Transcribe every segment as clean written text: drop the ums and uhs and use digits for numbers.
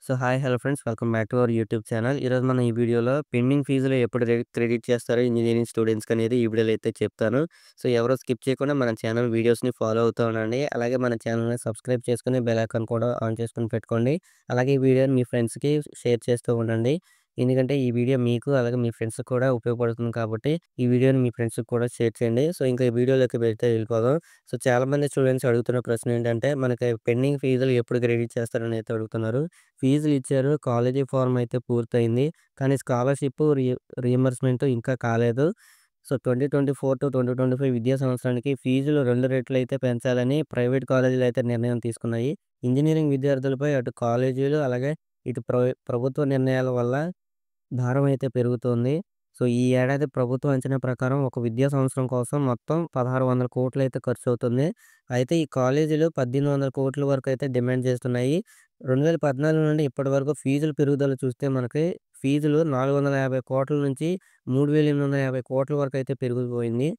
Hi hello friends, welcome back to our YouTube channel. ఈరోజు మనం ఈ వీడియోలో పెండింగ్ ఫీజులు ఎప్పుడు క్రెడిట్ చేస్తారో ఇంజినీరింగ్ స్టూడెంట్స్‌కి అనేది ఈ వీడియోలో అయితే చెప్తాను. ఎవరు స్కిప్ చేయకుండా మన ఛానల్ వీడియోస్‌ని ఫాలో అవుతూ ఉండండి. అలాగే మన ఛానల్‌ని సబ్స్క్రైబ్ చేసుకొని బెల్ ఐకాన్ కూడా ఆన్ చేసుకొని పెట్టుకోండి. అలాగే ఈ వీడియోని మీ ఫ్రెండ్స్‌కి షేర్ చేస్తూ ఉండండి. ఎందుకంటే ఈ వీడియో మీకు అలాగే మీ ఫ్రెండ్స్‌కి కూడా ఉపయోగపడుతుంది కాబట్టి ఈ వీడియోని మీ ఫ్రెండ్స్‌కి కూడా షేర్ చేయండి. ఇంకా ఈ వీడియోలోకి వెళ్తే వెళ్ళిపోదాం. చాలామంది స్టూడెంట్స్ అడుగుతున్న ప్రశ్న ఏంటంటే మనకి పెండింగ్ ఫీజులు ఎప్పుడు క్రెడిట్ చేస్తారని అయితే అడుగుతున్నారు. ఫీజులు ఇచ్చారు. కాలేజీ ఫార్మ్ అయితే పూర్తయింది. కానీ స్కాలర్‌షిప్ రీయింబర్స్‌మెంట్ ఇంకా కాలేదు. 2024-2025 విద్యా సంవత్సరానికి ఫీజులు 2 రెట్లయితే పెంచాలని ప్రైవేట్ కాలేజీలు అయితే నిర్ణయం తీసుకున్నాయి. ఇంజినీరింగ్ విద్యార్థులపై అటు కాలేజీలు అలాగే ఇటు ప్రభుత్వ నిర్ణయాల వల్ల భారం అయితే పెరుగుతోంది. ఈ ఏడాది ప్రభుత్వ అంచనా ప్రకారం ఒక విద్యా సంవత్సరం కోసం మొత్తం 1,600 కోట్లయితే ఖర్చవుతుంది. అయితే ఈ కాలేజీలు 1,800 కోట్ల వరకు అయితే డిమాండ్ చేస్తున్నాయి. 2014 నుండి ఇప్పటి వరకు ఫీజుల పెరుగుదల చూస్తే మనకి ఫీజులు 450 కోట్ల నుంచి 3,850 కోట్ల వరకు అయితే పెరిగిపోయింది.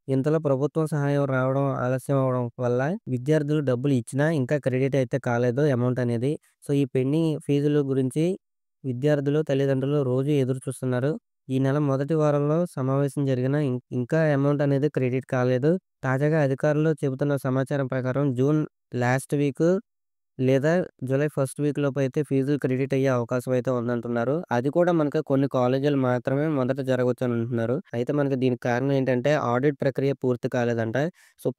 ఇంతలో ప్రభుత్వం సహాయం రావడం ఆలస్యం అవ్వడం వల్ల విద్యార్థులు డబ్బులు ఇచ్చినా ఇంకా క్రెడిట్ అయితే కాలేదు అమౌంట్ అనేది. ఈ పెండింగ్ ఫీజుల గురించి విద్యార్థులు, తల్లిదండ్రులు రోజు ఎదురు చూస్తున్నారు. ఈ నెల మొదటి వారంలో సమావేశం జరిగినా ఇంకా అమౌంట్ అనేది క్రెడిట్ కాలేదు. తాజాగా అధికారులు చెబుతున్న సమాచారం ప్రకారం జూన్ లాస్ట్ వీక్ లేదా జూలై ఫస్ట్ వీక్ లోపు అయితే ఫీజులు క్రెడిట్ అయ్యే అవకాశం అయితే ఉందంటున్నారు. అది కూడా మనకు కొన్ని కాలేజీలు మాత్రమే మొదట జరగొచ్చని అంటున్నారు. అయితే మనకి దీనికి కారణం ఏంటంటే ఆడిట్ ప్రక్రియ పూర్తి కాలేదంట.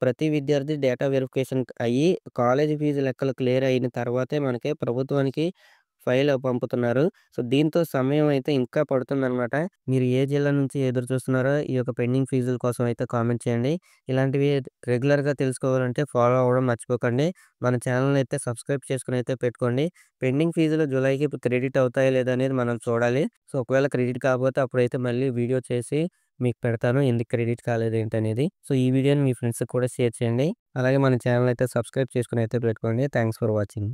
ప్రతి విద్యార్థి డేటా వెరిఫికేషన్ అయ్యి కాలేజీ ఫీజు లెక్కలు క్లియర్ అయిన తర్వాతే మనకి ప్రభుత్వానికి ఫైల్ పంపుతున్నారు. దీంతో సమయం అయితే ఇంకా పడుతుందనమాట. మీరు ఏ జిల్లా నుంచి ఎదురు చూస్తున్నారో ఈ యొక్క పెండింగ్ ఫీజుల కోసం అయితే కామెంట్ చేయండి. ఇలాంటివి రెగ్యులర్‌గా తెలుసుకోవాలంటే ఫాలో అవ్వడం మర్చిపోకండి. మన ఛానెల్‌ని అయితే సబ్స్క్రైబ్ చేసుకొని అయితే పెట్టుకోండి. పెండింగ్ ఫీజులు జులైకి క్రెడిట్ అవుతాయా లేదా అనేది మనం చూడాలి. ఒకవేళ క్రెడిట్ కాకపోతే అప్పుడైతే మళ్ళీ వీడియో చేసి మీకు పెడతాను. ఎందుకు క్రెడిట్ కాలేదు ఏంటనేది. ఈ వీడియోని మీ ఫ్రెండ్స్‌కి కూడా షేర్ చేయండి. అలాగే మన ఛానెల్ అయితే సబ్స్క్రైబ్ చేసుకొని అయితే పెట్టుకోండి. Thanks for watching.